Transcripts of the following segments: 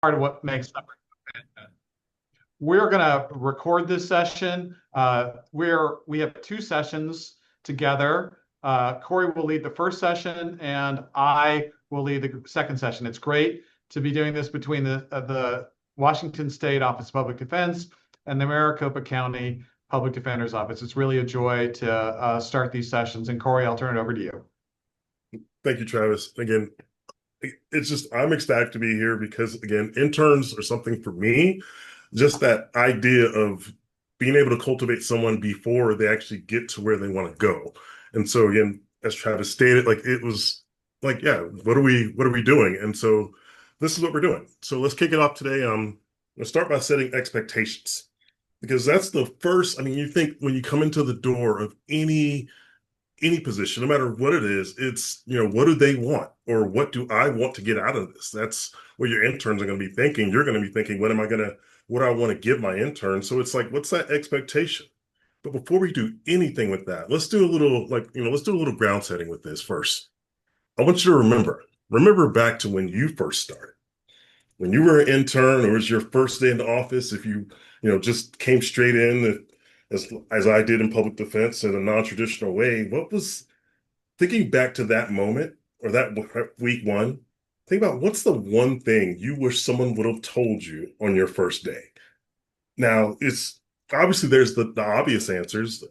part of what makes them. We're going to record this session. We have two sessions together. Corey will lead the first session, and I will lead the second session. It's great to be doing this between the Washington State Office of Public Defense and the Maricopa County Public Defender's Office. It's really a joy to start these sessions. And Corey, I'll turn it over to you. Thank you, Travis. Again, I'm ecstatic to be here because, again, interns are something for me. Just that idea of being able to cultivate someone before they actually get to where they want to go. And so, again, as Travis stated, it was like, yeah, what are we doing? And so this is what we're doing. So let's kick it off today. Let's start by setting expectations, because that's the first. I mean, you think when you come into the door of any position, no matter what it is, it's, what do they want, or what do I want to get out of this? That's what your interns are going to be thinking. You're going to be thinking, what do I want to give my intern? So it's like, what's that expectation? But before we do anything with that, let's do a little ground setting with this first. I want you to remember back to when you first started, when you were an intern, or it was your first day in the office. If you just came straight in, as I did in public defense in a non-traditional way, what was, thinking back to that moment or that week one, think about what's the one thing you wish someone would have told you on your first day. Now, it's obviously there's the obvious answers,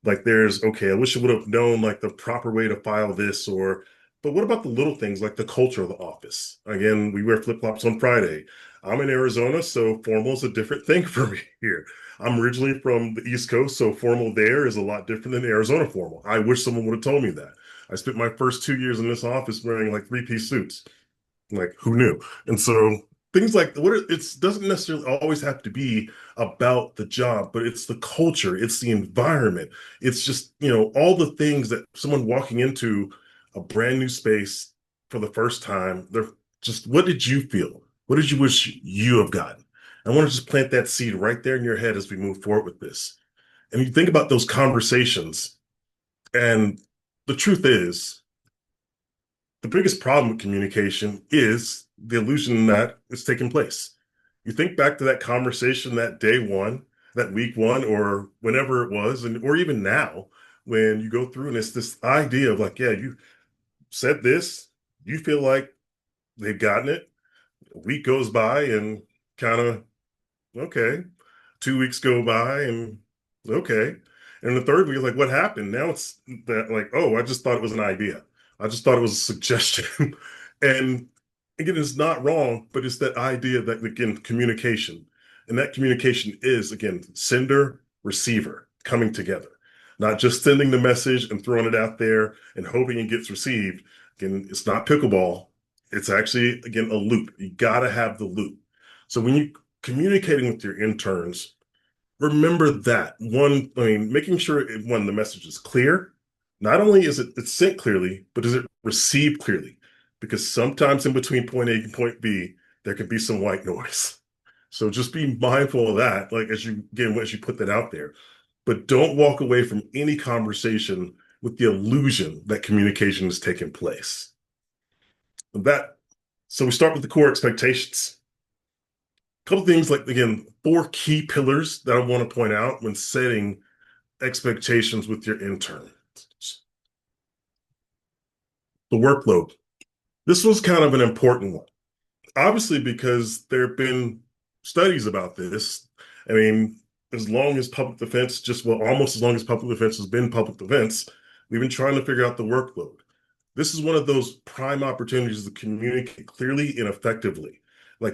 like there's, okay, I wish I would have known the proper way to file this, but what about the little things like the culture of the office? Again, we wear flip-flops on Friday. I'm in Arizona, so formal is a different thing for me here. I'm originally from the East Coast, so formal there is a lot different than Arizona formal. I wish someone would have told me that. I spent my first 2 years in this office wearing three-piece suits. Who knew? And so things like it doesn't necessarily always have to be about the job, but it's the culture, it's the environment, it's just, all the things that someone walking into a brand new space for the first time, they're just, what did you feel? What did you wish you have gotten? I want to just plant that seed right there in your head as we move forward with this. And you think about those conversations, and the truth is, the biggest problem with communication is the illusion that it's taking place. You think back to that conversation, that day one, that week one, or whenever it was, or even now, when you go through and it's this idea of yeah, you said this, you feel like they've gotten it. A week goes by and kind of, okay. 2 weeks go by and okay. And the third week is what happened? Now it's that oh, I just thought it was an idea. I just thought it was a suggestion. And again, it's not wrong, but it's that idea that, again, communication. And that communication is, again, sender, receiver coming together. Not just sending the message and throwing it out there and hoping it gets received. Again, it's not pickleball. It's actually, again, a loop. You got to have the loop. So when you communicating with your interns, remember that one. I mean, making sure when the message is clear, not only is it's sent clearly, but is it received clearly? Because sometimes in between point A and point B, there can be some white noise. So just be mindful of that, as you put that out there. But don't walk away from any conversation with the illusion that communication is taking place. So we start with the core expectations. A couple things, again, 4 key pillars that I want to point out when setting expectations with your intern. The workload. This was kind of an important one, obviously, because there have been studies about this. I mean, as long as public defense, almost as long as public defense has been public defense, we've been trying to figure out the workload. This is one of those prime opportunities to communicate clearly and effectively.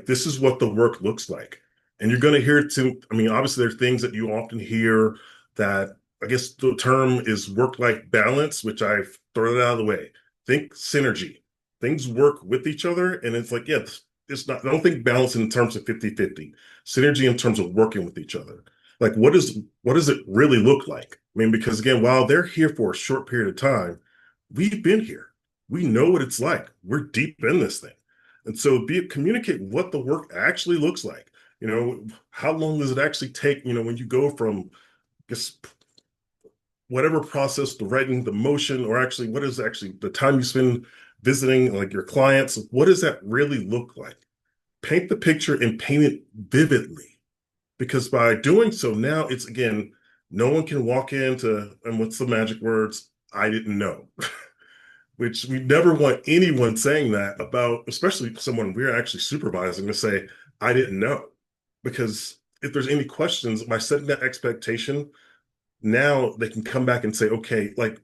This is what the work looks like. And you're going to hear obviously there's things that you often hear that, I guess the term is work-life balance, which I've thrown it out of the way. Think synergy. Things work with each other. And it's yeah, it's not, I don't think balance in terms of 50-50. Synergy in terms of working with each other. What does it really look like? I mean, because again, while they're here for a short period of time, we've been here. We know what it's like. We're deep in this thing. And so communicate what the work actually looks like. How long does it actually take, when you go from just whatever process to writing the motion, or actually what is actually the time you spend visiting your clients? What does that really look like? paint the picture and paint it vividly. Because by doing so, now it's again, no one can walk into, and what's the magic words? I didn't know. Which we never want anyone saying that about, especially someone we're actually supervising, to say, I didn't know. Because if there's any questions, by setting that expectation, now they can come back and say, okay, like,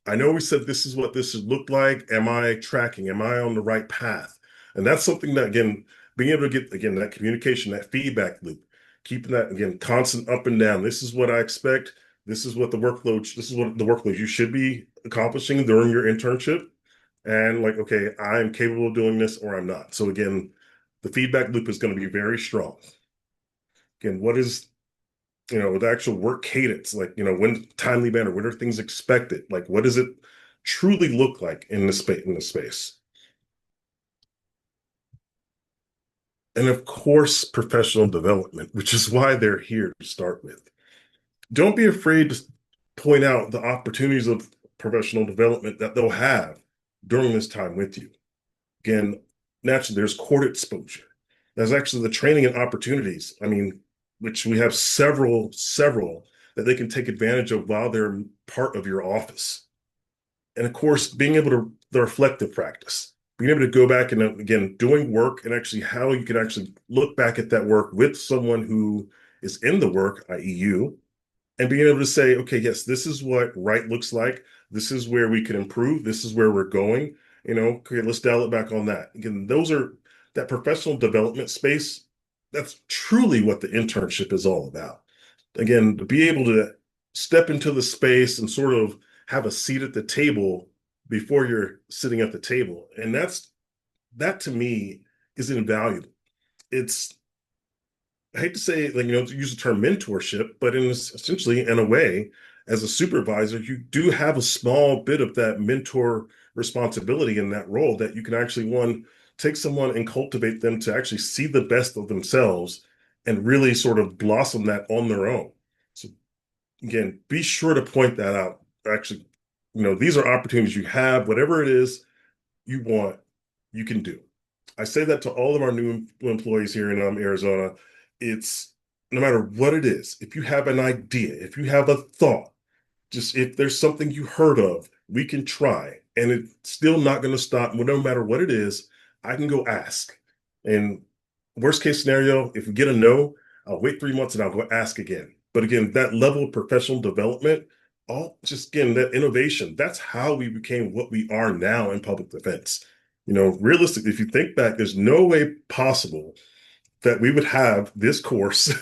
I know we said this is what this should look like. Am I tracking? Am I on the right path? And that's something that, again, being able to get, again, that communication, that feedback loop, keeping that, again, constant up and down. This is what I expect. This is what the workload you should be accomplishing during your internship. And like, okay, I'm capable of doing this or I'm not. So again, the feedback loop is going to be very strong. Again, what is the actual work cadence, like, when timely manner, what are things expected? Like, what does it truly look like in the space? And of course, professional development, which is why they're here to start with. Don't be afraid to point out the opportunities of professional development that they'll have during this time with you. Again, naturally, there's court exposure. There's actually the training and opportunities. I mean, which we have several that they can take advantage of while they're part of your office. And of course, being able to, the reflective practice, being able to go back and again, doing work and actually how you can actually look back at that work with someone who is in the work, i.e. you, and being able to say, okay, yes, this is what right looks like. This is where we can improve. This is where we're going. Okay, let's dial it back on that. Again, those are that professional development space. That's truly what the internship is all about. Again, to be able to step into the space and sort of have a seat at the table before you're sitting at the table. And that to me is invaluable. It's, I hate to say, like, to use the term mentorship, but essentially, in a way, as a supervisor, you do have a small bit of that mentor responsibility in that role that you can actually, one, take someone and cultivate them to actually see the best of themselves and really sort of blossom that on their own. So again, be sure to point that out. Actually, these are opportunities you have, whatever it is you want, you can do. I say that to all of our new employees here in Arizona. It's no matter what it is, if you have an idea, if you have a thought, just if there's something you heard of, we can try. And it's still not going to stop. No matter what it is, I can go ask. And worst case scenario, if we get a no, I'll wait 3 months and I'll go ask again. But again, that level of professional development, again, that innovation, that's how we became what we are now in public defense. Realistically, if you think back, there's no way possible that we would have this course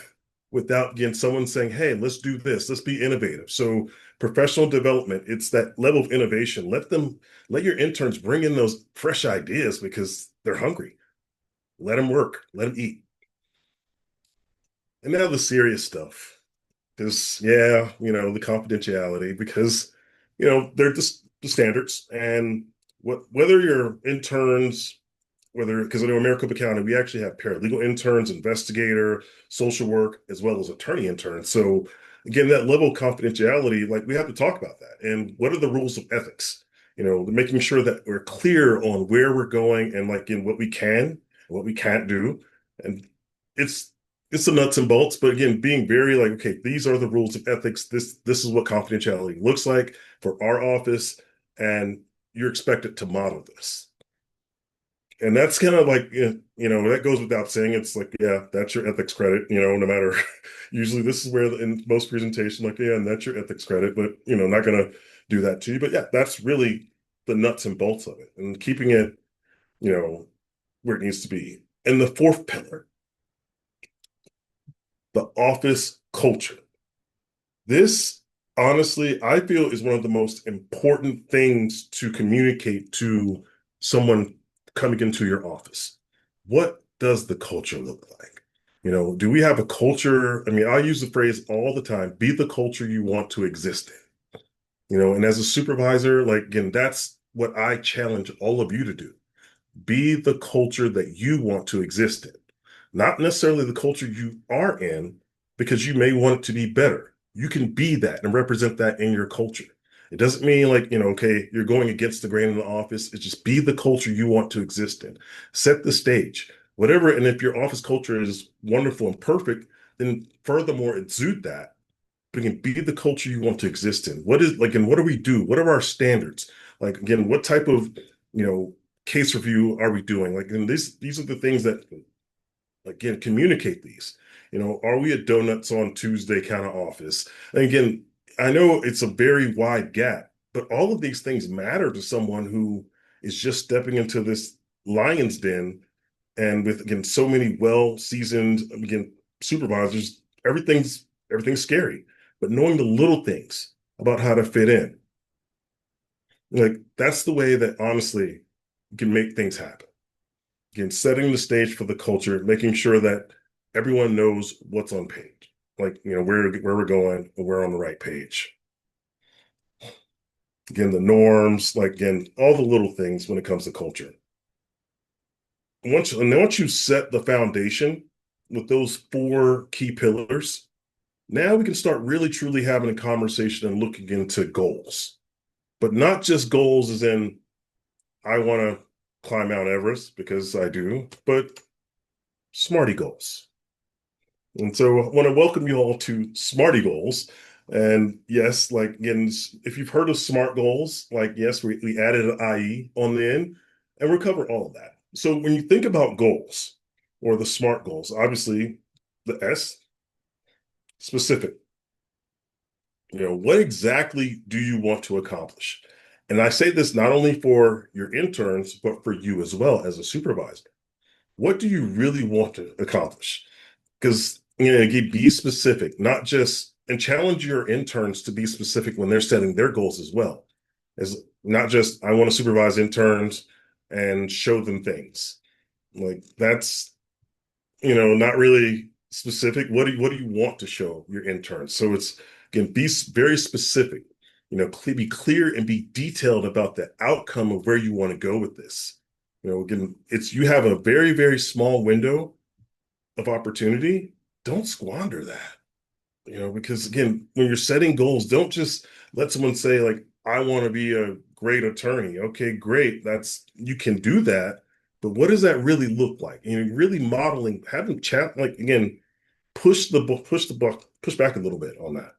without, again, someone saying, hey, let's do this, let's be innovative. So professional development, it's that level of innovation. Let your interns bring in those fresh ideas because they're hungry. Let them work, let them eat. And now the serious stuff. Because, the confidentiality, because, they're just the standards. And whether you're interns, because I know in Maricopa County, we actually have paralegal interns, investigator, social work, as well as attorney interns. So again, that level of confidentiality, like, we have to talk about that. And what are the rules of ethics? Making sure that we're clear on where we're going and like in what we can and what we can't do. And it's the nuts and bolts, but again, being very like, okay, these are the rules of ethics. This is what confidentiality looks like for our office, and you're expected to model this. And that's kind of like, that goes without saying. It's like, yeah, that's your ethics credit, no matter, usually this is where in most presentation, like, yeah, and that's your ethics credit, but, not going to do that to you. But yeah, that's really the nuts and bolts of it and keeping it, where it needs to be. And the fourth pillar, the office culture. This, honestly, I feel is one of the most important things to communicate to someone coming into your office. What does the culture look like? Do we have a culture? I mean, I use the phrase all the time, be the culture you want to exist in. And as a supervisor, like, again, that's what I challenge all of you to do. Be the culture that you want to exist in. Not necessarily the culture you are in, because you may want it to be better. You can be that and represent that in your culture. It doesn't mean like, okay, you're going against the grain in the office. It's just be the culture you want to exist in. Set the stage. whatever. And if your office culture is wonderful and perfect, then furthermore, exude that. But again, be the culture you want to exist in. What is like, and what do we do? What are our standards? Like, again, what type of, case review are we doing? Like, and these are the things that, again, communicate these. Are we a donuts on Tuesday kind of office? And again, I know it's a very wide gap, but all of these things matter to someone who is just stepping into this lion's den, and with, again, so many well-seasoned, again, supervisors, everything's scary. But knowing the little things about how to fit in, like that's the way that honestly can make things happen. Again, setting the stage for the culture, making sure that everyone knows what's on page, like where we're going and we're on the right page. Again, the norms, like again, all the little things when it comes to culture. Once you set the foundation with those four key pillars, now we can start really truly having a conversation and looking into goals, but not just goals as in I want to climb Mount Everest because I do, but SMARTIE goals. And so I want to welcome you all to SMARTIE goals. And yes, like again, if you've heard of SMART goals, like yes, we added an IE on the end, and we'll cover all of that. So when you think about goals or the SMART goals, obviously the S, specific. What exactly do you want to accomplish? And I say this not only for your interns, but for you as well as a supervisor. What do you really want to accomplish? Because, be specific, not just, and challenge your interns to be specific when they're setting their goals as well. As not just, I want to supervise interns and show them things. Like that's, not really specific. What do you want to show your interns? So it's, again, be very specific, be clear and be detailed about the outcome of where you want to go with this. Again, you have a very, very small window of opportunity. Don't squander that, because again, when you're setting goals, don't just let someone say like, I want to be a great attorney. Okay, great. You can do that. But what does that really look like? Really modeling, having chat, like again, push back a little bit on that.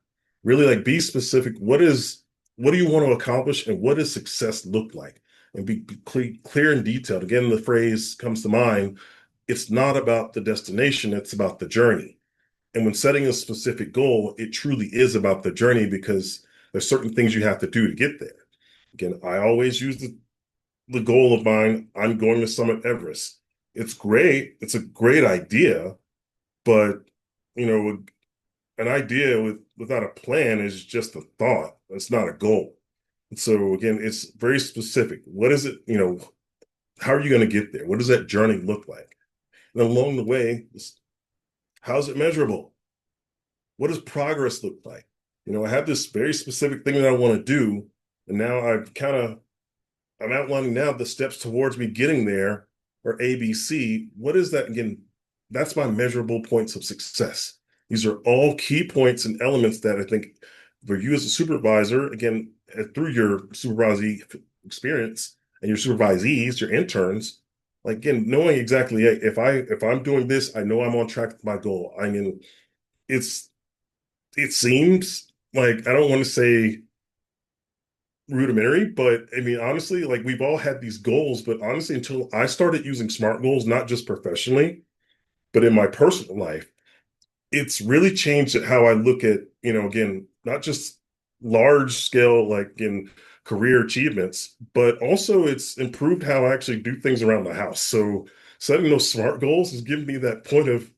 Really like be specific. What do you want to accomplish and what does success look like? And be clear and detailed. Again, the phrase comes to mind, it's not about the destination, it's about the journey. And when setting a specific goal, it truly is about the journey because there's certain things you have to do to get there. Again, I always use the goal of mine, I'm going to summit Everest. It's great. It's a great idea, but an idea without a plan is just a thought. It's not a goal. And so again, it's very specific. What is it, how are you going to get there? What does that journey look like? And along the way, how's it measurable? What does progress look like? I have this very specific thing that I want to do, and now I'm outlining now the steps towards me getting there, or ABC. What is that? Again, that's my measurable points of success. These are all key points and elements that I think for you as a supervisor, again, through your supervisee experience and your supervisees, your interns, like again, knowing exactly, hey, if I'm doing this, I know I'm on track with my goal. I mean, it seems like I don't want to say rudimentary, but I mean, honestly, like we've all had these goals, but honestly, until I started using SMART goals, not just professionally, but in my personal life, it's really changed how I look at, again, not just large scale, like in career achievements, but also it's improved how I actually do things around the house. So setting those SMART goals has given me that point of,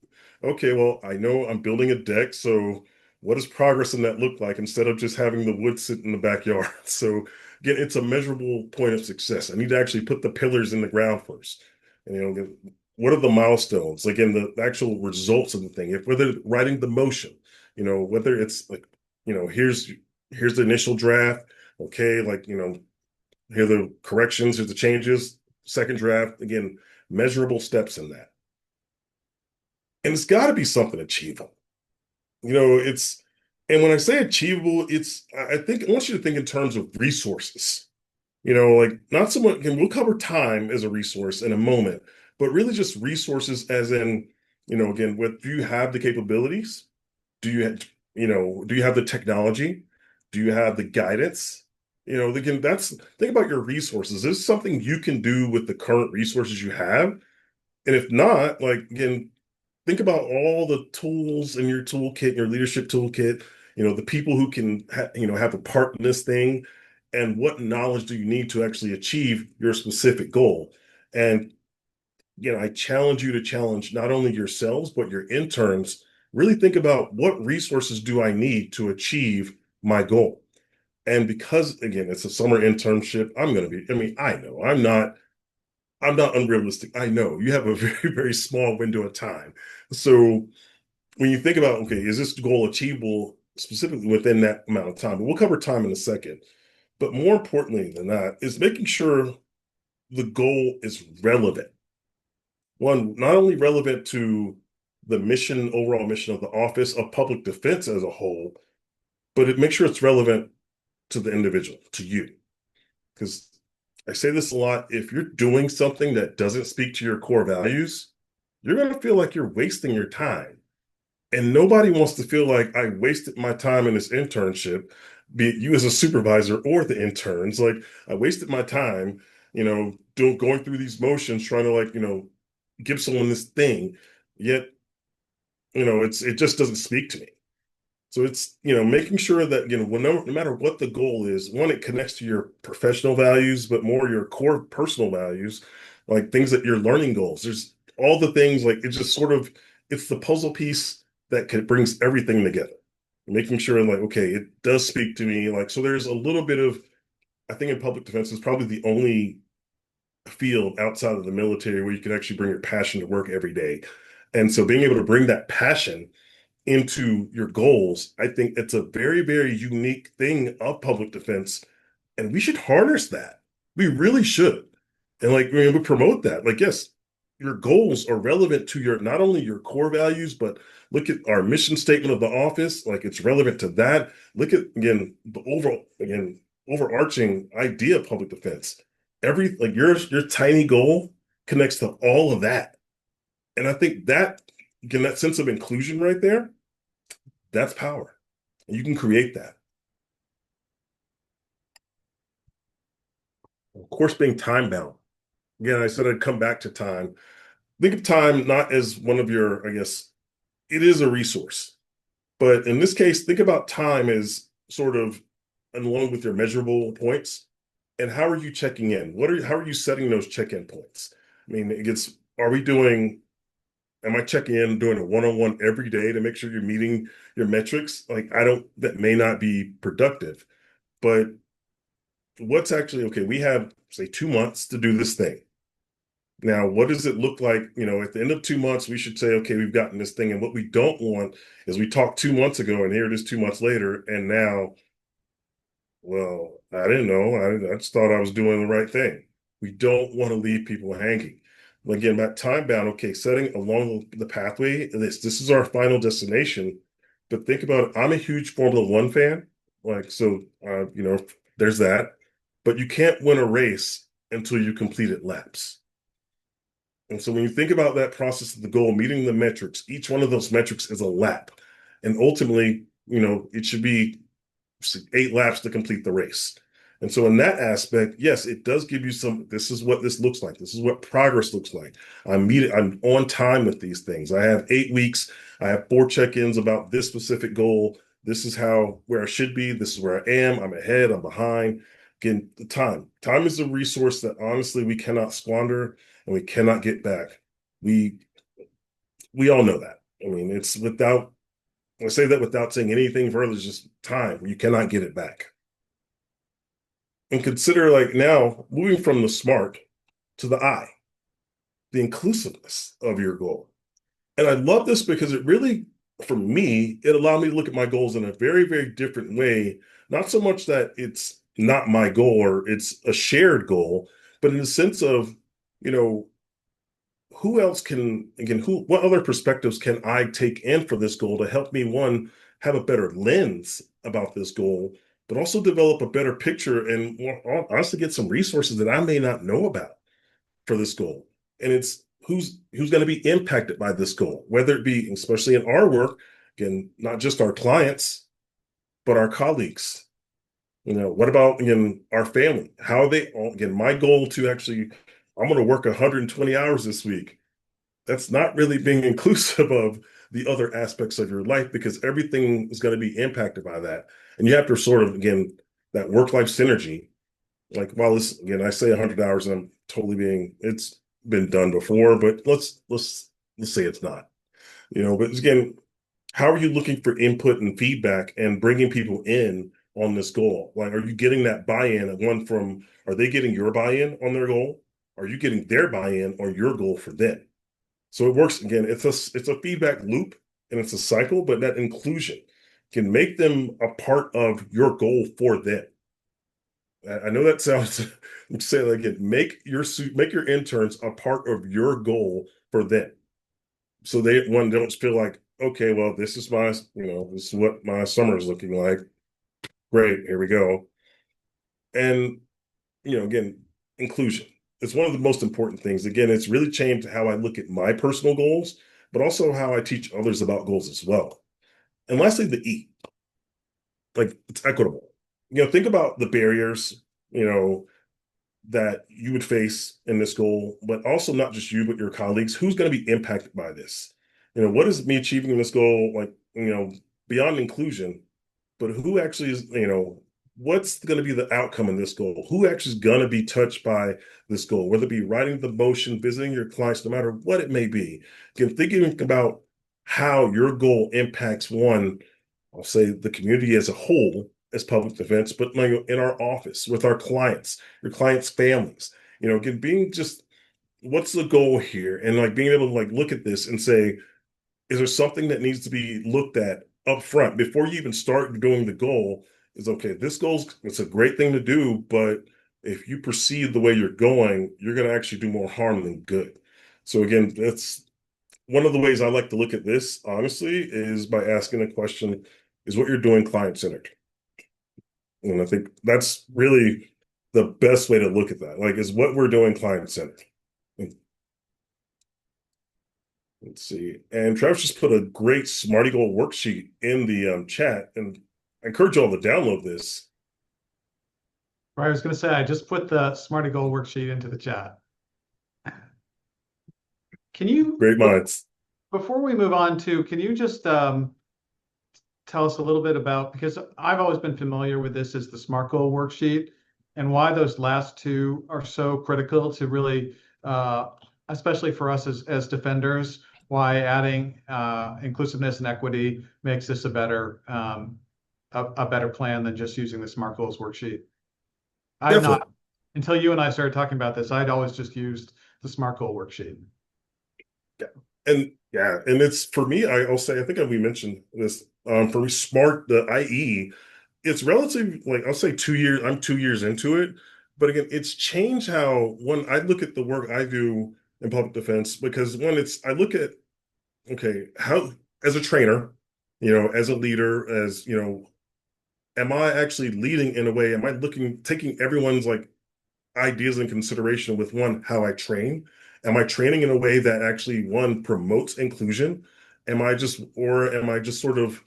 okay, well, I know I'm building a deck. So what does progress in that look like instead of just having the wood sit in the backyard? So again, it's a measurable point of success. I need to actually put the pillars in the ground first. And, what are the milestones? Like in the actual results of the thing, whether writing the motion, whether it's like, here's the initial draft. Okay. Like, here are the corrections, here's the changes, second draft, again, measurable steps in that. And it's got to be something achievable. And when I say achievable, I want you to think in terms of resources, like not so much, and we'll cover time as a resource in a moment, but really just resources as in, again, what do you have the capabilities? Do you have, do you have the technology? Do you have the guidance? Again, think about your resources. Is this something you can do with the current resources you have? And if not, like, again, think about all the tools in your toolkit, your leadership toolkit, the people who can have a part in this thing, and what knowledge do you need to actually achieve your specific goal. And I challenge you to challenge not only yourselves but your interns. Really think about, what resources do I need to achieve my goal. And because, again, it's a summer internship, I know I'm not unrealistic. I know you have a very, very small window of time. So when you think about, okay, is this goal achievable specifically within that amount of time? We'll cover time in a second. But more importantly than that is making sure the goal is relevant. One, not only relevant to the mission, overall mission of the Office of Public Defense as a whole, but make sure it's relevant to the individual, to you. Because I say this a lot, if you're doing something that doesn't speak to your core values, you're going to feel like you're wasting your time. And nobody wants to feel like, I wasted my time in this internship, be it you as a supervisor or the interns. Like, I wasted my time, going through these motions, trying to, like, give someone this thing. Yet, it just doesn't speak to me. So it's, making sure that, no matter what the goal is, one, it connects to your professional values, but more your core personal values, like things that your learning goals. There's all the things, like, it's just sort of, it's the puzzle piece that brings everything together. Making sure, like, okay, it does speak to me. Like, so there's a little bit of, I think in public defense is probably the only field outside of the military where you can actually bring your passion to work every day. And so being able to bring that passion into your goals, I think it's a very, very unique thing of public defense. And we should harness that. We really should. And, like, we promote that. Like, yes, your goals are relevant to your, not only your core values, but look at our mission statement of the office. Like, it's relevant to that. Look at, again, the overarching idea of public defense. Like, your tiny goal connects to all of that. And I think that, again, that sense of inclusion right there, that's power. And you can create that. Of course, being time bound. Again, I said I'd come back to time. Think of time not as one of your, I guess, it is a resource. But in this case, think about time as sort of along with your measurable points. And how are you checking in? How are you setting those check-in points? I mean, am I checking in, doing a one-on-one every day to make sure you're meeting your metrics? Like, that may not be productive, but what's actually, okay, we have, say, 2 months to do this thing. Now, what does it look like? At the end of 2 months, we should say, okay, we've gotten this thing. And what we don't want is we talked 2 months ago and here it is 2 months later. And now, well, I didn't know. I just thought I was doing the right thing. We don't want to leave people hanging. Again, that time bound, okay, setting along the pathway, this is our final destination. But think about it. I'm a huge Formula One fan. Like, so, there's that. But you can't win a race until you completed laps. And so when you think about that process of the goal, meeting the metrics, each one of those metrics is a lap. And ultimately, it should be 8 laps to complete the race. And so in that aspect, yes, it does give you this is what this looks like. This is what progress looks like. I'm on time with these things. I have 8 weeks. I have 4 check-ins about this specific goal. This is where I should be. This is where I am. I'm ahead. I'm behind. Again, the time. Time is a resource that honestly we cannot squander and we cannot get back. We all know that. I mean, I say that without saying anything further. It's just time. You cannot get it back. And consider, like, now moving from the SMART to the I, the inclusiveness of your goal. And I love this because it really, for me, it allowed me to look at my goals in a very, very different way. Not so much that it's not my goal or it's a shared goal, but in the sense of, who else what other perspectives can I take in for this goal to help me, one, have a better lens about this goal, but also develop a better picture and honestly get some resources that I may not know about for this goal. And it's who's going to be impacted by this goal, whether it be, especially in our work, again, not just our clients, but our colleagues. What about, again, our family? How are they, again, my goal to actually, I'm going to work 120 hours this week. That's not really being inclusive of the other aspects of your life, because everything is going to be impacted by that. And you have to sort of, again, that work-life synergy. Like, while this, again, I say 100 hours and I'm totally it's been done before, but let's say it's not. But again, how are you looking for input and feedback and bringing people in on this goal? Like, are you getting that buy-in? Are they getting your buy-in on their goal? Are you getting their buy-in on your goal for them? So it works, again, it's a feedback loop and it's a cycle, but that inclusion can make them a part of your goal for them. I know that sounds, say it again, make your interns a part of your goal for them. So they don't feel like, okay, well, this is what my summer is looking like. Great, here we go. And again, inclusion. It's one of the most important things. Again, it's really changed how I look at my personal goals, but also how I teach others about goals as well. And lastly, the E, like, it's equitable. Think about the barriers, that you would face in this goal, but also not just you, but your colleagues. Who's going to be impacted by this? What is me achieving this goal like, beyond inclusion, but who actually is, what's going to be the outcome in this goal? Who actually is going to be touched by this goal, whether it be writing the motion, visiting your clients, no matter what it may be. Again, thinking about how your goal impacts one, I'll say the community as a whole, as public defense, but in our office with our clients, your clients' families. Again, being just, what's the goal here, and like being able to like look at this and say, is there something that needs to be looked at up front before you even start doing the goal? Is, okay, this goal's, it's a great thing to do, but if you proceed the way you're going, you're going to actually do more harm than good. So again, that's one of the ways I like to look at this, honestly, is by asking the question, is what you're doing client-centered? And I think that's really the best way to look at that. Like, is what we're doing client-centered? Let's see. And Travis just put a great SMARTIE goal worksheet in the chat, and I encourage you all to download this. Right, I was going to say, I just put the SMARTIE goal worksheet into the chat. Can you, Great minds. before we move on to, can you just tell us a little bit about, because I've always been familiar with this as the SMART goal worksheet, and why those last two are so critical to really, especially for us as defenders, why adding inclusiveness and equity makes this a better plan than just using the SMART goals worksheet. I've not, until you and I started talking about this, I'd always just used the SMART goal worksheet. And it's, for me, I'll say, I think we mentioned this, for me, SMART, the IE, it's relatively, like, I'll say 2 years, I'm 2 years into it, but again, it's changed how, when I look at the work I do in public defense, because I look at, okay, how, as a trainer, as a leader, as, am I actually leading in a way, am I taking everyone's like ideas in consideration with how I train? Am I training in a way that actually, one, promotes inclusion? Am I just sort of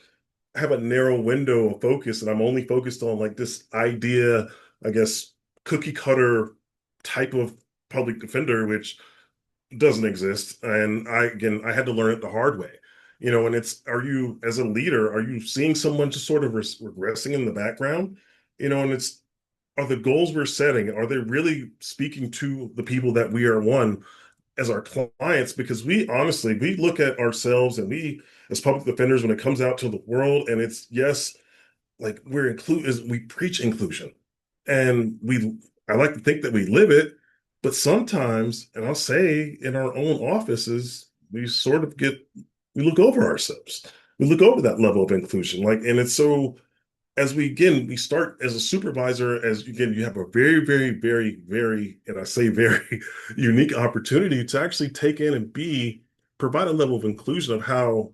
have a narrow window of focus, and I'm only focused on like this idea, I guess, cookie cutter type of public defender, which doesn't exist. And I had to learn it the hard way. And are you, as a leader, are you seeing someone just sort of regressing in the background? And are the goals we're setting, are they really speaking to the people that we are as our clients? Because we look at ourselves, and we, as public defenders, when it comes out to the world, and it's, yes, like, we preach inclusion, and I like to think that we live it, but sometimes, and I'll say, in our own offices, we sort of we look over ourselves. We look over that level of inclusion. Like, and it's so, as we start as a supervisor, you have a very, very, very, very, and I say very unique opportunity to actually take in and provide a level of inclusion of how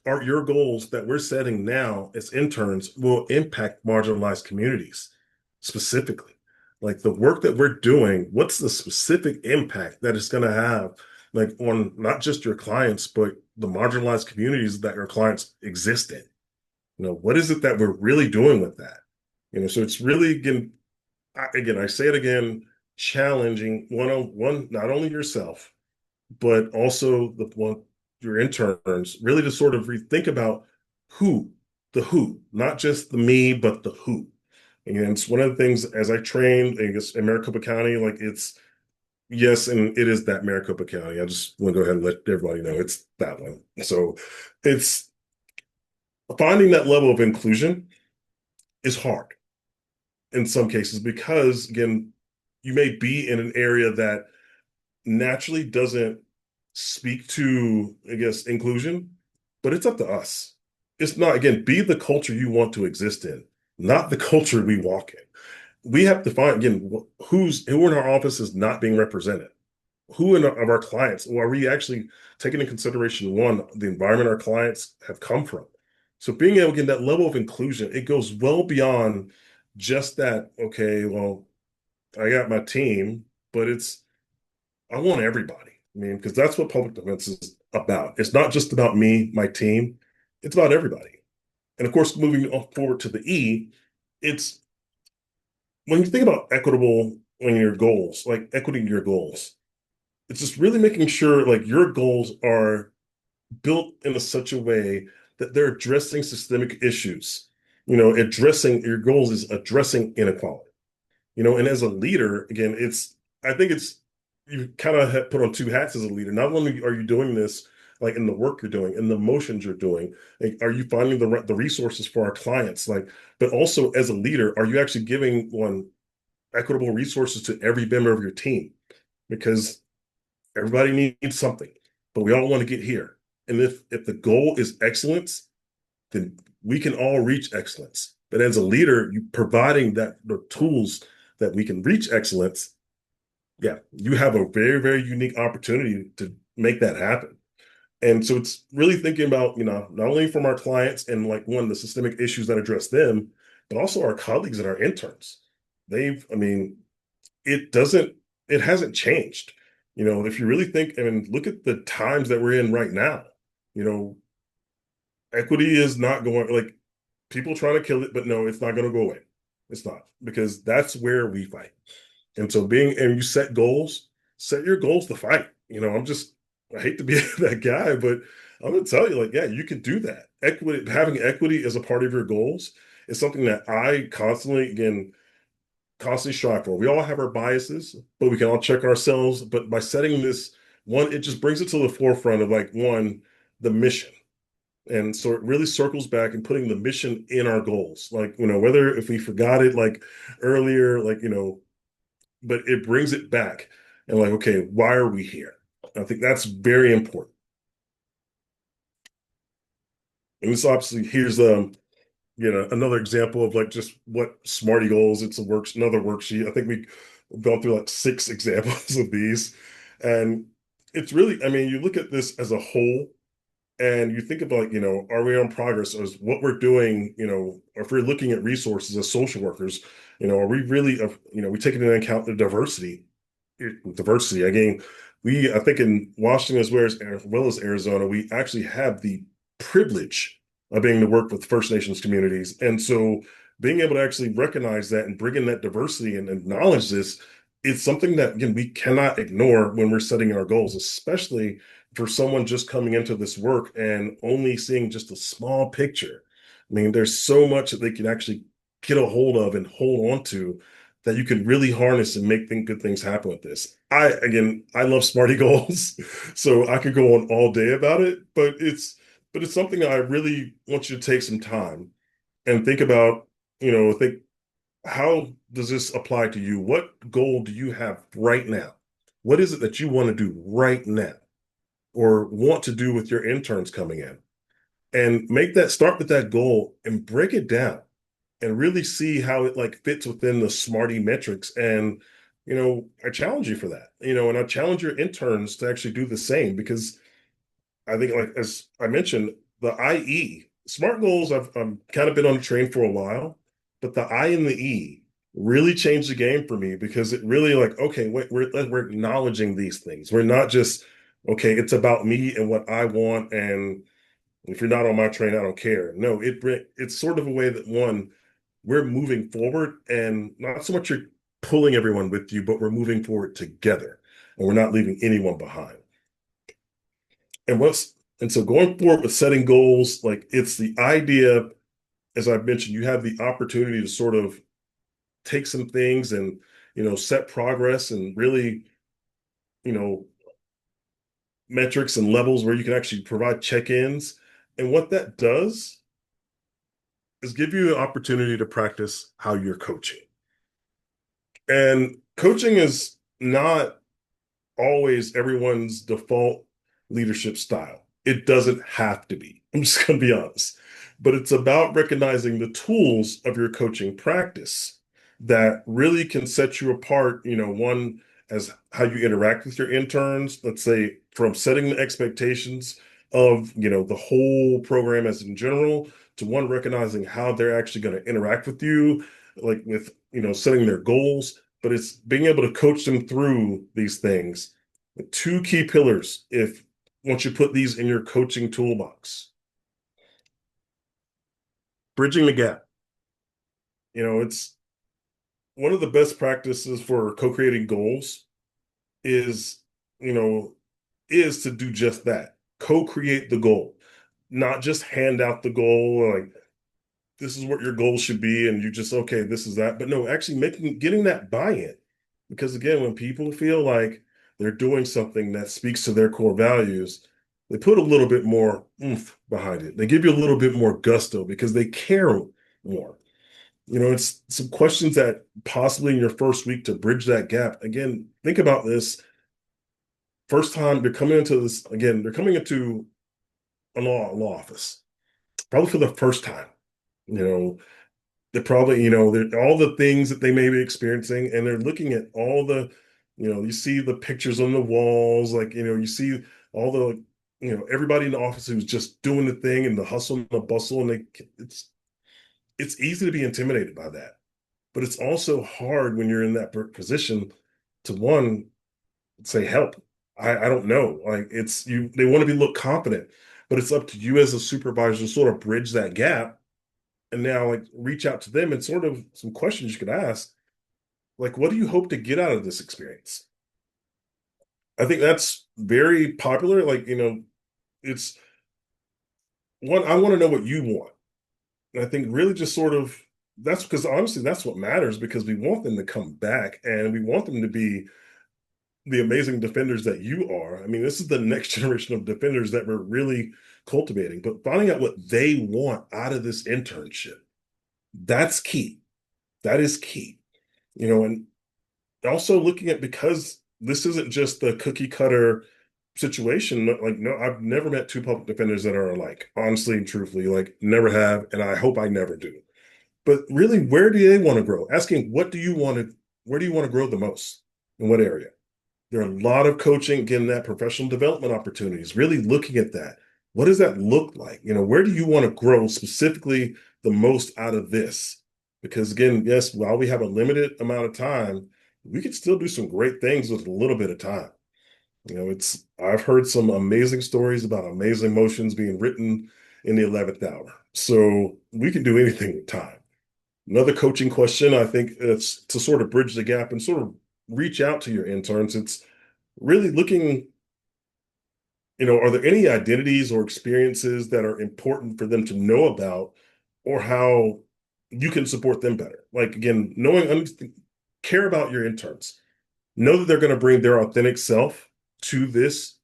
your goals that we're setting now as interns will impact marginalized communities specifically. Like, the work that we're doing, what's the specific impact that it's going to have like on not just your clients, but the marginalized communities that your clients exist in. What is it that we're really doing with that? So it's really, again, I say it again, challenging one, not only yourself, but also your interns, really to sort of rethink about the who, not just the me, but the who. And it's one of the things as I trained, I guess, in Maricopa County, like it's, yes, and it is that Maricopa County. I just want to go ahead and let everybody know it's that one. So it's finding that level of inclusion is hard in some cases because, again, you may be in an area that naturally doesn't speak to, I guess, inclusion, but it's up to us. It's not, again, be the culture you want to exist in, not the culture we walk in. We have to find, again, who in our office is not being represented. Who of our clients, or are we actually taking into consideration, one, the environment our clients have come from? So being able to get that level of inclusion, it goes well beyond just that, okay, well, I got my team, but I want everybody. I mean, because that's what public defense is about. It's not just about me, my team, it's about everybody. And of course, moving forward to the E, it's when you think about equitable in your goals, like equity in your goals, it's just really making sure like your goals are built in such a way that they're addressing systemic issues. Addressing your goals is addressing inequality. And as a leader, again, I think you kind of put on two hats as a leader. Not only are you doing this like in the work you're doing, in the motions you're doing, like, are you finding the resources for our clients? Like, but also as a leader, are you actually giving equitable resources to every member of your team? Because everybody needs something, but we all want to get here. And if the goal is excellence, then we can all reach excellence. But as a leader, you providing the tools that we can reach excellence, yeah, you have a very, very unique opportunity to make that happen. And so it's really thinking about, not only from our clients and like the systemic issues that address them, but also our colleagues and our interns. I mean, it hasn't changed. If you really think, I mean, look at the times that we're in right now. You know, equity is not going, like, people trying to kill it, but no, it's not going to go away. It's not, because that's where we fight. And so and you set your goals to fight. I hate to be that guy, but I'm going to tell you, like, yeah, you can do that. Having equity as a part of your goals is something that I constantly strive for. We all have our biases, but we can all check ourselves. But by setting this one, it just brings it to the forefront of the mission. And so it really circles back and putting the mission in our goals. Like, whether if we forgot it like earlier, but it brings it back and like, okay, why are we here? I think that's very important. And this obviously here's another example of like just what SMARTIE goals. It's another worksheet. I think we've gone through like 6 examples of these. And it's really, I mean, you look at this as a whole and you think about, are we on progress? Is what we're doing, or if we're looking at resources as social workers, are we really, we taking into account the diversity? Diversity. Again, I think in Washington as well as Arizona, we actually have the privilege of being to work with First Nations communities. And so being able to actually recognize that and bring in that diversity and acknowledge this, it's something that, again, we cannot ignore when we're setting our goals, especially for someone just coming into this work and only seeing just a small picture. I mean, there's so much that they can actually get a hold of and hold on to that you can really harness and make good things happen with this. I love SMARTIE goals, so I could go on all day about it, but it's something I really want you to take some time and think about, how does this apply to you? What goal do you have right now? What is it that you want to do right now or want to do with your interns coming in? And start with that goal and break it down and really see how it like fits within the SMARTIE metrics. And, I challenge you for that, and I challenge your interns to actually do the same, because I think, like, as I mentioned, the IE SMART goals, I've kind of been on the train for a while, but the I and the E really changed the game for me, because it really like, okay, wait, we're acknowledging these things. We're not just okay, it's about me and what I want, and if you're not on my train, I don't care. No, it's sort of a way that one, we're moving forward, and not so much you're pulling everyone with you, but we're moving forward together, and we're not leaving anyone behind. And so going forward with setting goals, like it's the idea, as I've mentioned, you have the opportunity to sort of take some things and set progress and really you know metrics and levels where you can actually provide check-ins. And what that does is give you an opportunity to practice how you're coaching. And coaching is not always everyone's default leadership style. It doesn't have to be. I'm just going to be honest. But it's about recognizing the tools of your coaching practice that really can set you apart, one as how you interact with your interns, let's say from setting the expectations of, the whole program as in general, to one recognizing how they're actually going to interact with you, like with, setting their goals, but it's being able to coach them through these things. Two key pillars, if once you put these in your coaching toolbox: bridging the gap. It's one of the best practices for co-creating goals is, you know, is to do just that. Co-create the goal, not just hand out the goal like this is what your goal should be, and you just okay, this is that. But no, actually getting that buy-in. Because again, when people feel like they're doing something that speaks to their core values, they put a little bit more oomph behind it. They give you a little bit more gusto because they care more. It's some questions that possibly in your first week to bridge that gap. Again, think about this. First time they're coming into this, again, they're coming into a law office, probably for the first time. You know, they're probably, they're all the things that they may be experiencing, and they're looking at all the, you see the pictures on the walls, like, you see all the, everybody in the office who's just doing the thing and the hustle and the bustle, and it's easy to be intimidated by that. But it's also hard when you're in that position to one, say, help. I don't know. Like it's you, they want to be look confident, but it's up to you as a supervisor to sort of bridge that gap and now like reach out to them and sort of some questions you could ask, like, what do you hope to get out of this experience? I think that's very popular. Like, it's one, I want to know what you want. And I think really just sort of that's because honestly, that's what matters because we want them to come back and we want them to be the amazing defenders that you are. I mean, this is the next generation of defenders that we're really cultivating, but finding out what they want out of this internship, that's key. That is key. And also looking at because this isn't just the cookie cutter situation. Like, no, I've never met two public defenders that are alike, honestly and truthfully, like never have, and I hope I never do. But really, where do they want to grow? Asking, where do you want to grow the most? In what area? There are a lot of coaching, again, that professional development opportunities, really looking at that. What does that look like? Where do you want to grow specifically the most out of this? Because again, yes, while we have a limited amount of time, we can still do some great things with a little bit of time. I've heard some amazing stories about amazing motions being written in the 11th hour. So we can do anything with time. Another coaching question, I think it's to sort of bridge the gap and sort of reach out to your interns. It's really looking, are there any identities or experiences that are important for them to know about or how you can support them better? Like, again, care about your interns. Know that they're going to bring their authentic self to this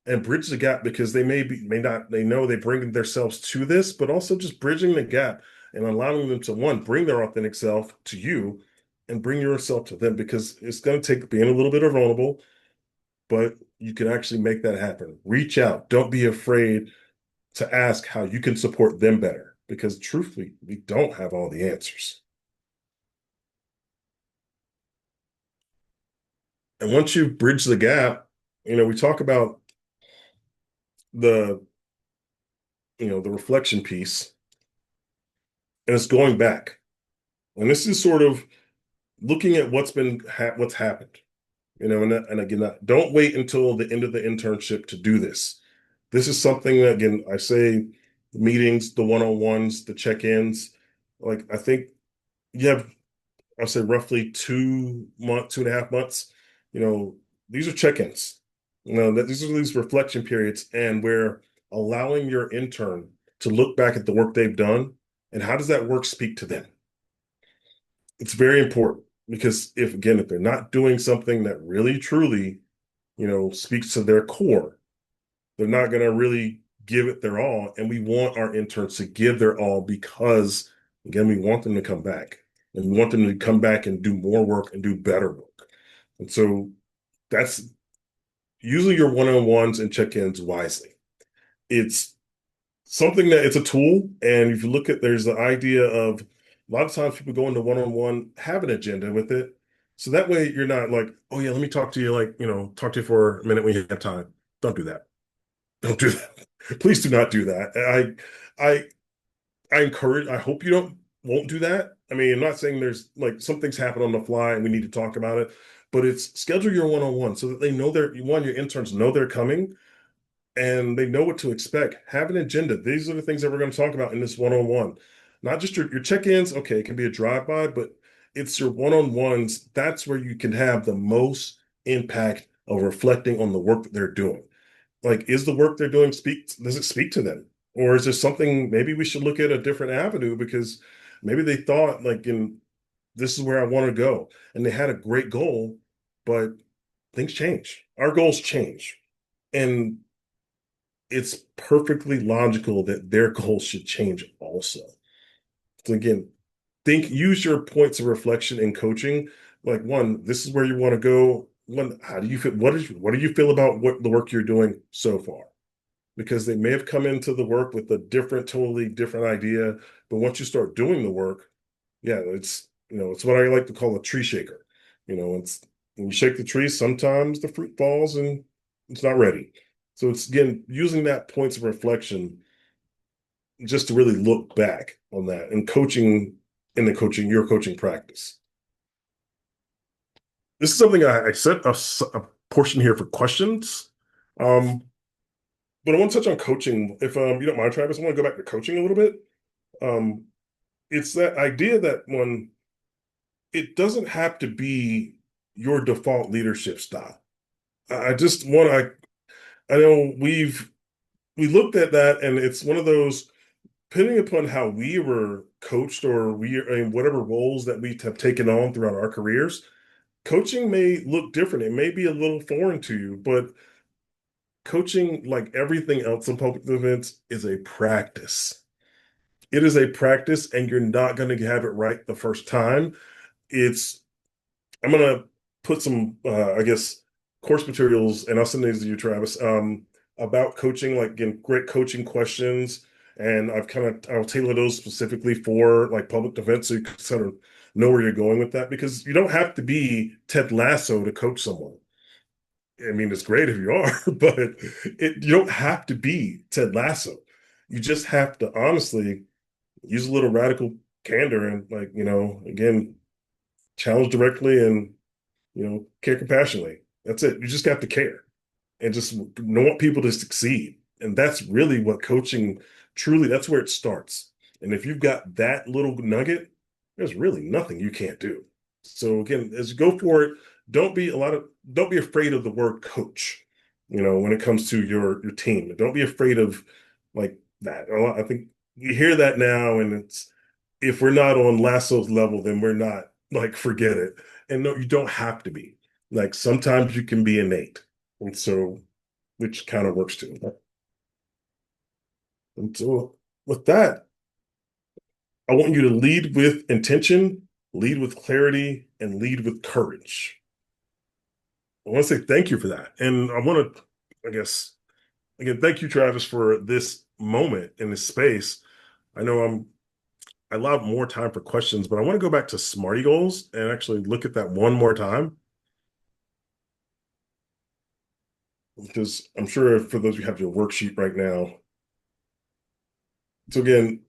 and bridge the gap because they know they bring themselves to this, but also just bridging the gap and allowing them to one, bring their authentic self to you and bring yourself to them because it's going to take being a little bit vulnerable, but you can actually make that happen. Reach out. Don't be afraid to ask how you can support them better because truthfully, we don't have all the answers. And once you bridge the gap, we talk about the, the reflection piece and it's going back. And this is sort of looking at what's happened. And again, don't wait until the end of the internship to do this. This is something that, again, I say meetings, the one-on-ones, the check-ins, like I think you have, I'll say roughly 2 months, 2.5 months. You know, these are check-ins. These are these reflection periods, and we're allowing your intern to look back at the work they've done and how does that work speak to them. It's very important because if they're not doing something that really truly, speaks to their core, they're not going to really give it their all. And we want our interns to give their all because, again, we want them to come back and we want them to come back and do more work and do better work. And so that's using your one-on-ones and check-ins wisely. It's something that it's a tool. And if you look at, there's the idea of a lot of times people go into one-on-one, have an agenda with it. So that way you're not like, oh yeah, let me talk to you, talk to you for a minute when you have time. Don't do that. Don't do that. Please do not do that. I encourage, I hope you won't do that. I mean, I'm not saying there's like some things happen on the fly and we need to talk about it, but it's schedule your one-on-one so that they know your interns know they're coming and they know what to expect. Have an agenda. These are the things that we're going to talk about in this one-on-one. Not just your check-ins. Okay, it can be a drive-by, but it's your one-on-ones. That's where you can have the most impact of reflecting on the work that they're doing. Like, is the work they're doing does it speak to them? Or is there something, maybe we should look at a different avenue because maybe they thought this is where I want to go. And they had a great goal, but things change. Our goals change. And it's perfectly logical that their goals should change also. So again, use your points of reflection in coaching. Like, one, this is where you want to go. One, how do you feel? What do you feel about what the work you're doing so far? Because they may have come into the work with a totally different idea, but once you start doing the work, yeah, it's what I like to call a tree shaker. It's when you shake the tree, sometimes the fruit falls and it's not ready. So it's again using that points of reflection just to really look back on that and coaching your coaching practice. This is something I set a portion here for questions. But I want to touch on coaching. If you don't mind, Travis, I want to go back to coaching a little bit. Um, it's that idea that it doesn't have to be your default leadership style. I just want to, I know we looked at that and it's one of those, depending upon how we were coached or whatever roles that we have taken on throughout our careers, coaching may look different. It may be a little foreign to you, but coaching, like everything else in public defense, is a practice. It is a practice, and you're not going to have it right the first time. I'm going to put some, I guess, course materials, and I'll send these to you, Travis, about coaching, like again, great coaching questions. And I'll tailor those specifically for like public defense so you can sort of know where you're going with that because you don't have to be Ted Lasso to coach someone. I mean, it's great if you are, but you don't have to be Ted Lasso. You just have to honestly use a little radical candor and again, challenge directly and, care compassionately. That's it. You just have to care and just want people to succeed. And that's really what coaching truly, that's where it starts. And if you've got that little nugget, there's really nothing you can't do. So again, as you go for it, don't be afraid of the word coach, when it comes to your team. Don't be afraid of like that. I think you hear that now and it's, if we're not on Lasso's level, then we're not, like, forget it. And no, you don't have to be. Like sometimes you can be innate. And so, which kind of works too. And so with that, I want you to lead with intention, lead with clarity, and lead with courage. I want to say thank you for that. And I want to, I guess, again, thank you, Travis, for this moment in this space. I know I allow more time for questions, but I want to go back to SMARTIE goals and actually look at that one more time. Because I'm sure for those of you have your worksheet right now. So again,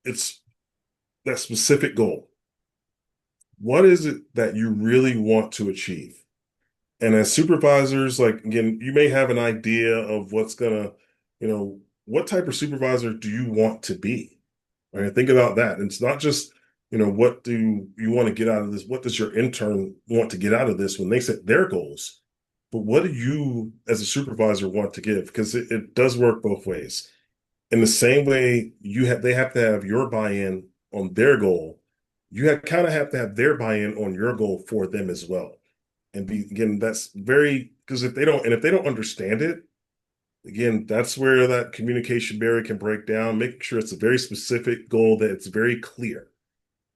it's that specific goal. what is it that you really want to achieve? And as supervisors, like again, you may have an idea of what's gonna, what type of supervisor do you want to be? Right? Think about that. And it's not just, what do you want to get out of this? What does your intern want to get out of this when they set their goals? But what do you as a supervisor want to give? Because it does work both ways. In the same way they have to have your buy-in on their goal, you kind of have to have their buy-in on your goal for them as well. And again, that's very, because if they don't understand it, again, that's where that communication barrier can break down, making sure it's a very specific goal, that it's very clear.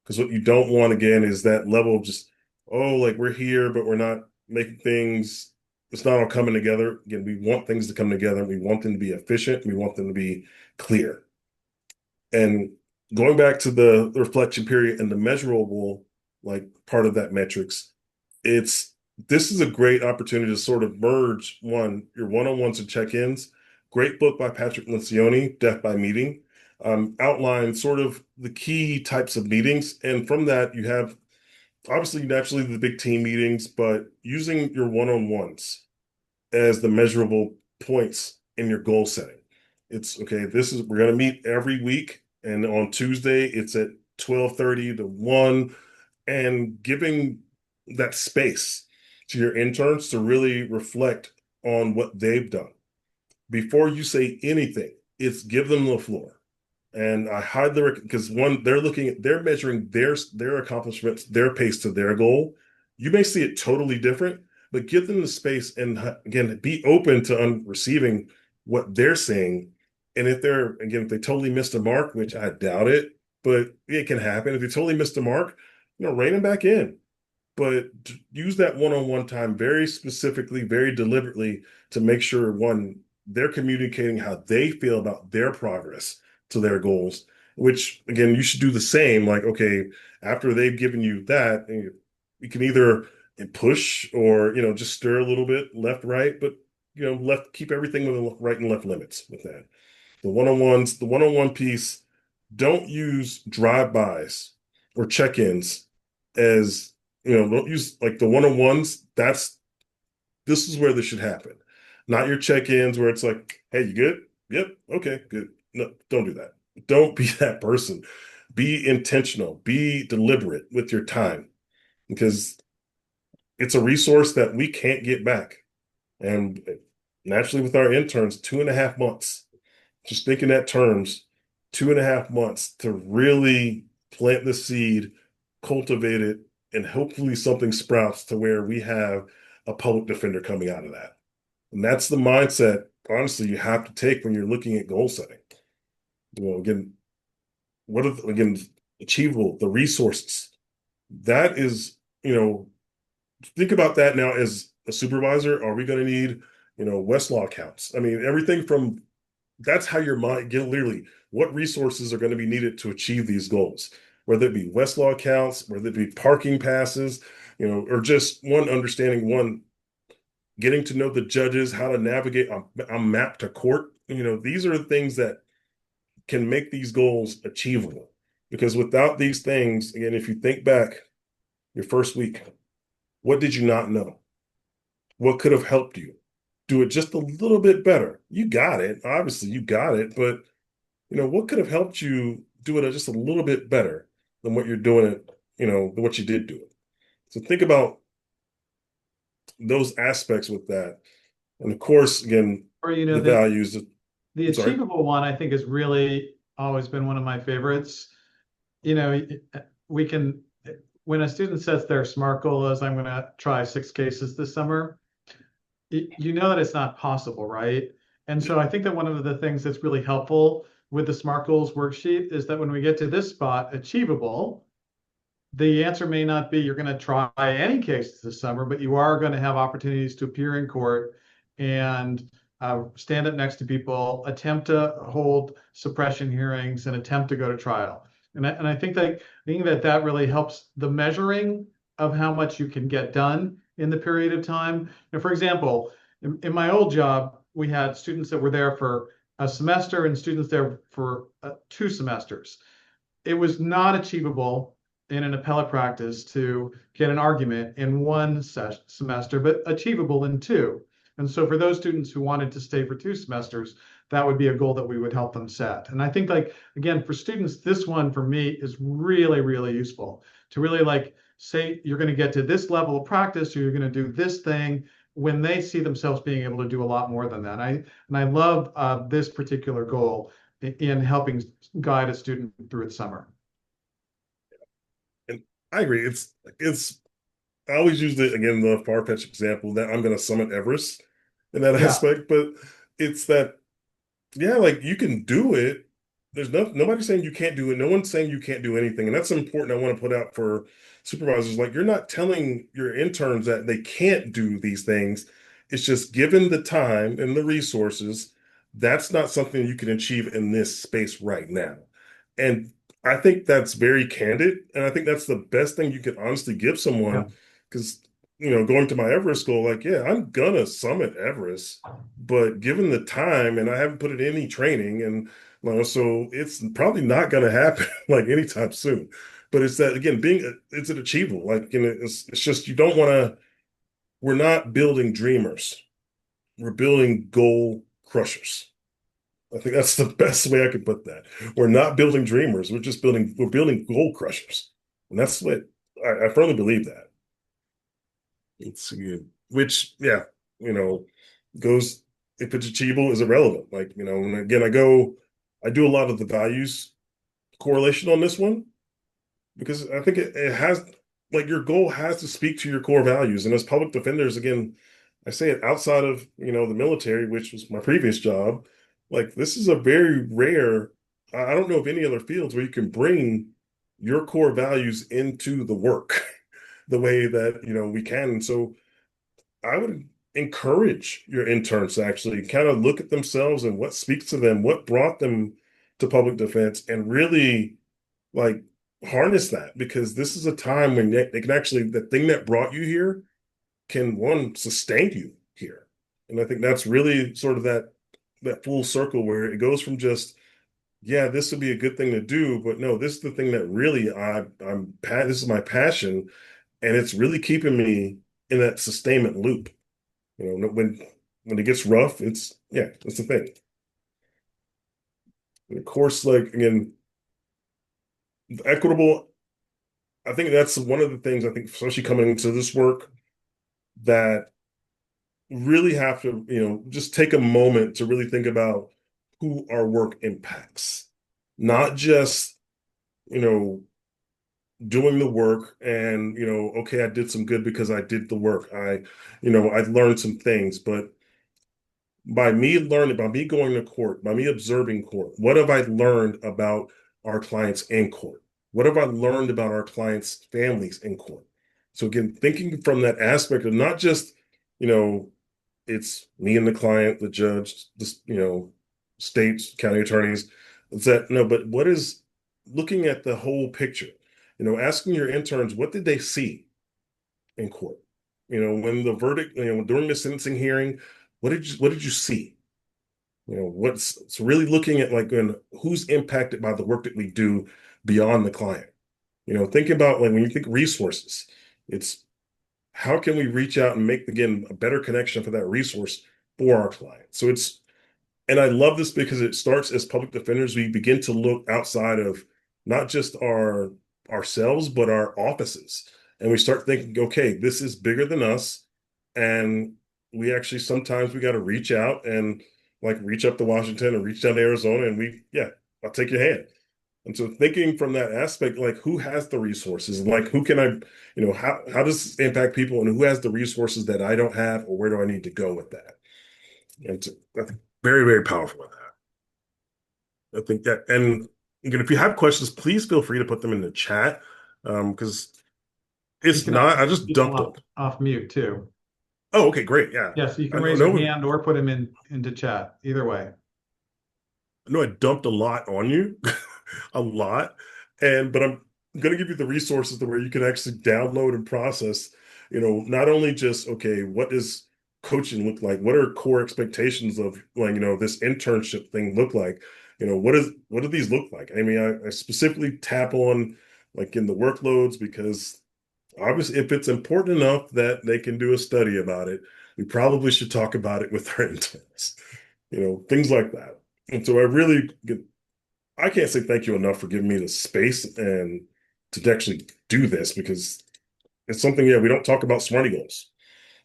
Because what you don't want, again, is that level of just, oh, like we're here, but we're not making things, it's not all coming together. Again, we want things to come together. We want them to be efficient. We want them to be clear. And going back to the reflection period and the measurable, like part of that metrics, this is a great opportunity to sort of merge your one-on-ones and check-ins. Great book by Patrick Lencioni, Death by Meeting, outlines sort of the key types of meetings. And from that, you have obviously naturally the big team meetings, but using your one-on-ones as the measurable points in your goal setting. It's okay, we're going to meet every week. And on Tuesday, it's at 12:30 to 1, and giving that space to your interns to really reflect on what they've done. Before you say anything, it's give them the floor. And I highly recommend, because they're measuring their accomplishments, their pace to their goal. You may see it totally different, but give them the space, and again, be open to receiving what they're saying. And if they totally missed a mark, which I doubt it, but it can happen. If they totally missed a mark, rein them back in. But use that one-on-one time very specifically, very deliberately, to make sure, one, they're communicating how they feel about their progress to their goals, which again, you should do the same. Like, okay, after they've given you that, you can either push or, just stir a little bit left, right, but, keep everything within right and left limits with that. The one-on-one piece, don't use drive-bys or check-ins as, don't use like the one-on-ones. This is where this should happen. Not your check-ins where it's like, hey, you good? Yep. Okay, good. No, don't do that. Don't be that person. Be intentional. Be deliberate with your time, because it's a resource that we can't get back. And naturally with our interns, 2.5 months. Just thinking that terms, 2.5 months to really plant the seed, cultivate it, and hopefully something sprouts to where we have a public defender coming out of that. And that's the mindset, honestly, you have to take when you're looking at goal setting. Again, achievable, the resources. That is, think about that now as a supervisor. Are we going to need, Westlaw accounts? I mean, everything from that's how your mind get literally what resources are going to be needed to achieve these goals, whether it be Westlaw accounts, whether it be parking passes, or just understanding getting to know the judges, how to navigate a map to court. These are the things that can make these goals achievable. Because without these things, again, if you think back your first week, what did you not know? What could have helped you do it just a little bit better? You got it. Obviously, you got it. But, what could have helped you do it just a little bit better than what you're doing it, than what you did do it? So think about those aspects with that. And of course, again, Or, the values. The achievable one, I think, has really always been one of my favorites. We can, when a student sets their SMART goal as I'm going to try 6 cases this summer, you know that it's not possible, right? And so I think that one of the things that's really helpful with the SMART goals worksheet is that when we get to this spot, achievable, the answer may not be you're going to try any cases this summer, but you are going to have opportunities to appear in court and stand up next to people, attempt to hold suppression hearings, and attempt to go to trial. And I think that really helps the measuring of how much you can get done in the period of time. For example, in my old job, we had students that were there for a semester and students there for 2 semesters. It was not achievable in an appellate practice to get an argument in one semester, but achievable in two. And so for those students who wanted to stay for 2 semesters, that would be a goal that we would help them set. And I think, like, again, for students, this one for me is really, really useful to really like say you're going to get to this level of practice or you're going to do this thing when they see themselves being able to do a lot more than that. And I love this particular goal in helping guide a student through its summer. And I agree. It's I always use the far-fetched example that I'm going to summit Everest in that Yeah. aspect, but it's that, yeah, like you can do it. There's nobody saying you can't do it. No one's saying you can't do anything. And that's important. I want to put out for supervisors. Like, you're not telling your interns that they can't do these things. It's just given the time and the resources, that's not something you can achieve in this space right now. And I think that's very candid. And I think that's the best thing you can honestly give Yeah. someone. Because, going to my Everest goal, like, yeah, I'm gonna summit Everest, but given the time, and I haven't put in any training, and so it's probably not gonna happen like anytime soon. But it's that, again, it's an achievable. Like, it's just, you don't want to. We're not building dreamers. We're building goal crushers. I think that's the best way I could put that. We're not building dreamers. We're building goal crushers. And that's what I firmly believe that. It's good. Which, yeah, you know, goes, if it's achievable, is irrelevant. Like, and again, I do a lot of the values correlation on this one because I think it has, like, your goal has to speak to your core values. And as public defenders, again, I say it outside of, the military, which was my previous job, like, this is a very rare, I don't know of any other fields where you can bring your core values into the work the way that, we can. And so I would encourage your interns to actually kind of look at themselves and what speaks to them, what brought them to public defense, and really, like, harness that, because this is a time when they can actually, the thing that brought you here can, one, sustain you here. And I think that's really sort of that full circle where it goes from just, yeah, this would be a good thing to do, but no, this is the thing that really this is my passion, and it's really keeping me in that sustainment loop. When it gets rough, it's the thing. And of course, like, again, equitable, I think that's one of the things, I think, especially coming into this work, that really have to, just take a moment to really think about who our work impacts. Not just, doing the work and, okay, I did some good because I did the work. I learned some things, but by me learning, by me going to court, by me observing court, what have I learned about our clients in court? What have I learned about our clients' families in court? So again, thinking from that aspect of not just, you know, it's me and the client, the judge, states, county attorneys. It's that, no, but what is looking at the whole picture? Asking your interns, what did they see in court? When the verdict, during the sentencing hearing, what did you see? What's it's really looking at, like, who's impacted by the work that we do beyond the client. Think about, like, when you think resources, it's how can we reach out and make, again, a better connection for that resource for our client. And I love this because it starts as public defenders. We begin to look outside of not just ourselves, but our offices. And we start thinking, okay, this is bigger than us. And we actually, sometimes we got to reach out and, like, reach up to Washington or reach down to Arizona, and I'll take your hand. And so thinking from that aspect, like, who has the resources? Like, who can how does this impact people, and who has the resources that I don't have, or where do I need to go with that? And I think very, very powerful with that. I think that, and again, if you have questions, please feel free to put them in the chat. Because You it's can not, also I put just people dumped off, it. off mute too. Oh, okay, great. Yeah. Yeah, so you I can raise your know, hand or put them into chat. Either way. I know I dumped a lot on you, a lot, but I'm going to give you the resources to where you can actually download and process, not only just, okay, what does coaching look like? What are core expectations of, like, this internship thing look like? What do these look like? I mean, I specifically tap on, like in the workloads, because obviously if it's important enough that they can do a study about it, we probably should talk about it with our interns, things like that. And so I can't say thank you enough for giving me the space and to actually do this, because it's something, we don't talk about SMARTIE goals.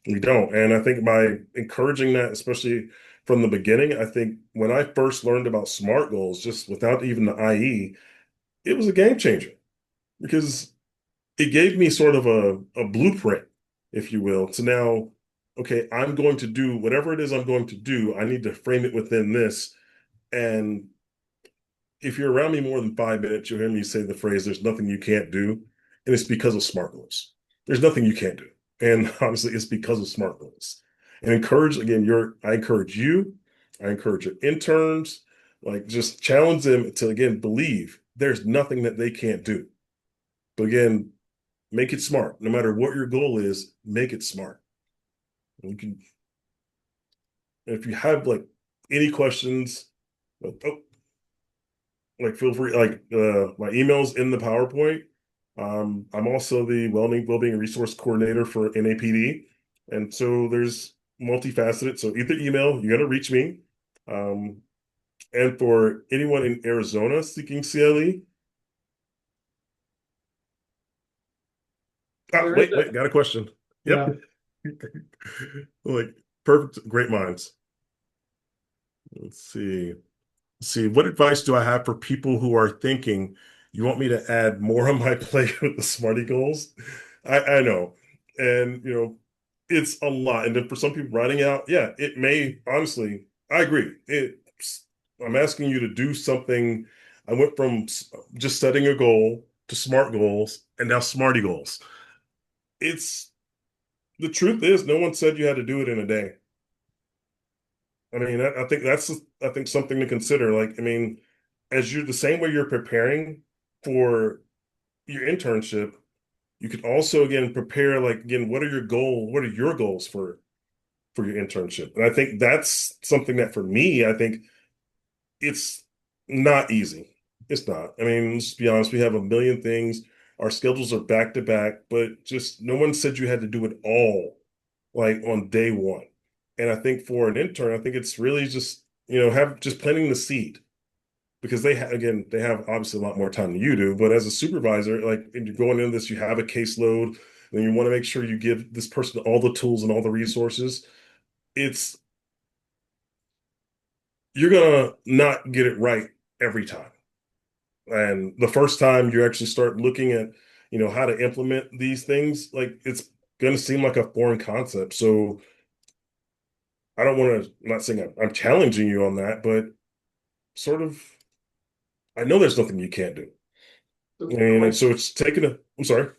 We don't. And I think by encouraging that, especially from the beginning, I think when I first learned about SMART goals, just without even the IE, it was a game changer, because it gave me sort of a blueprint, if you will, to now, okay, I'm going to do whatever it is I'm going to do. I need to frame it within this. And if you're around me more than 5 minutes, you'll hear me say the phrase, there's nothing you can't do. And it's because of SMART goals. There's nothing you can't do. And honestly, it's because of SMART goals. And I encourage you, I encourage your interns, like just challenge them to, again, believe there's nothing that they can't do. But again, make it smart. No matter what your goal is, make it smart. And if you have like any questions, feel free, my email's in the PowerPoint. I'm also the Wellbeing Resource Coordinator for NAPD. And so there's multifaceted. So either email, you got to reach me. And for anyone in Arizona seeking CLE, wait, got a question. Yep. Yeah. Like, perfect, great minds. Let's see. What advice do I have for people who are thinking, you want me to add more on my plate with the SMARTIE goals? I know. And, it's a lot. And then for some people writing out, it may, honestly, I agree. I'm asking you to do something. I went from just setting a goal to SMART goals and now SMARTIE goals. The truth is, no one said you had to do it in a day. I mean, I think that's something to consider. Like, I mean, the same way you're preparing for your internship, you could also again prepare, like, again, what are your goals for your internship? And I think that's something that for me, I think it's not easy. It's not. I mean, let's be honest, we have a million things. Our schedules are back to back, but just no one said you had to do it all like on day one. And I think for an intern, I think it's really just, have just planting the seed, because they have obviously a lot more time than you do. But as a supervisor, like, if you're going into this, you have a caseload, and you want to make sure you give this person all the tools and all the resources. You're gonna not get it right every time. And the first time you actually start looking at, how to implement these things, like, it's going to seem like a foreign concept. So I don't want to, I'm not saying I'm challenging you on that, but sort of, I know there's nothing you can't do. And so it's I'm sorry.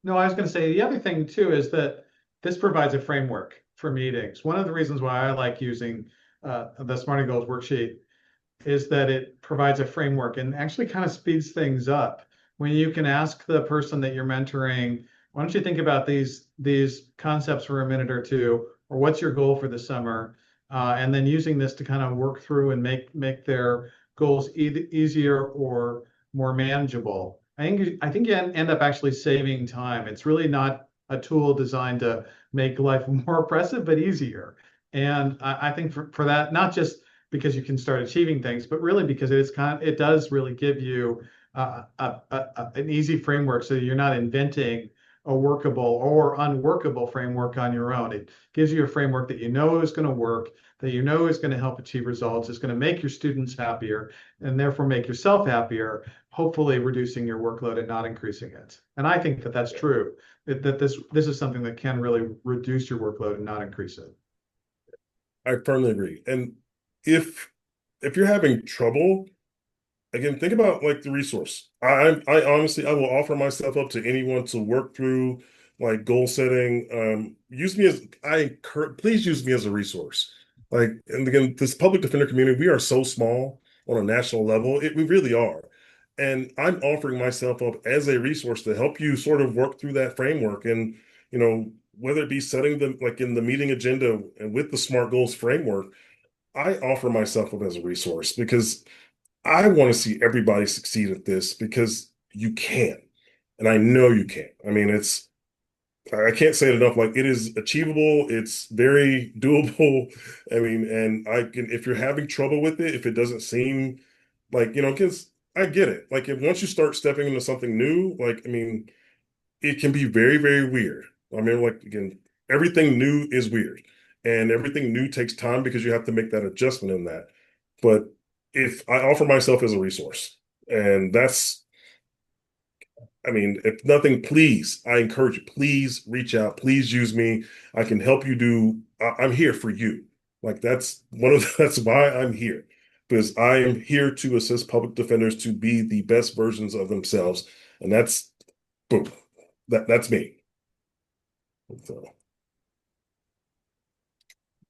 No, I was going to say the other thing too is that this provides a framework for meetings. One of the reasons why I like using the SMARTIE Goals worksheet is that it provides a framework and actually kind of speeds things up. When you can ask the person that you're mentoring, why don't you think about these concepts for a minute or two, or what's your goal for the summer? And then using this to kind of work through and make their goals either easier or more manageable. I think you end up actually saving time. It's really not a tool designed to make life more oppressive, but easier. And I think for that, not just because you can start achieving things, but really because it does really give you an easy framework, so you're not inventing a workable or unworkable framework on your own. It gives you a framework that you know is going to work, that you know is going to help achieve results, is going to make your students happier, and therefore make yourself happier, hopefully reducing your workload and not increasing it. And I think that that's true, that this is something that can really reduce your workload and not increase it. I firmly agree. And if you're having trouble, again, think about like the resource. I honestly, I will offer myself up to anyone to work through like goal setting. Please use me as a resource. Like, and again, this public defender community, we are so small on a national level. We really are. And I'm offering myself up as a resource to help you sort of work through that framework. And, whether it be setting them like in the meeting agenda and with the SMART goals framework, I offer myself up as a resource, because I want to see everybody succeed at this, because you can. And I know you can. I mean, I can't say it enough. Like, it is achievable. It's very doable. I mean, and if you're having trouble with it, if it doesn't seem like, because I get it. Like, if once you start stepping into something new, like, I mean, it can be very, very weird. I mean, like, again, everything new is weird, and everything new takes time because you have to make that adjustment in that. But if I offer myself as a resource, and I mean, if nothing, please, I encourage you, please reach out, please use me. I can help you I'm here for you. Like, that's why I'm here, because I am here to assist public defenders to be the best versions of themselves. And boom, that's me. So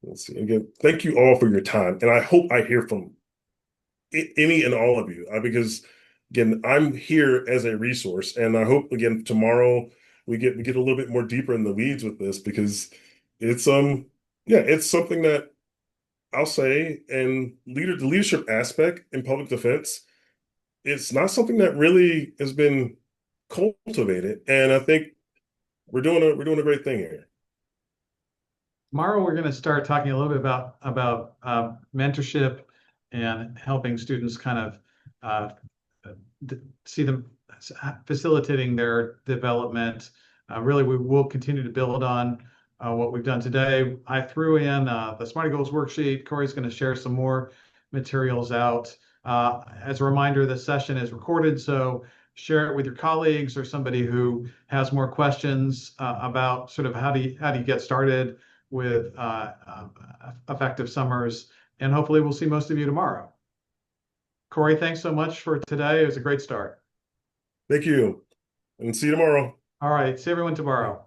let's see. Again, thank you all for your time. And I hope I hear from any and all of you, because again, I'm here as a resource, and I hope again tomorrow we get a little bit more deeper in the weeds with this, because it's yeah, it's something that I'll say, and the leadership aspect in public defense, it's not something that really has been cultivated, and I think we're doing a great thing here. Tomorrow, we're going to start talking a little bit about mentorship and helping students kind of see them facilitating their development. Really, we will continue to build on what we've done today. I threw in the SMARTIE Goals worksheet. Corey's going to share some more materials out. As a reminder, this session is recorded, so share it with your colleagues or somebody who has more questions about sort of how do you get started with effective summers. And hopefully we'll see most of you tomorrow. Corey, thanks so much for today. It was a great start. Thank you, and see you tomorrow. All right, see everyone tomorrow.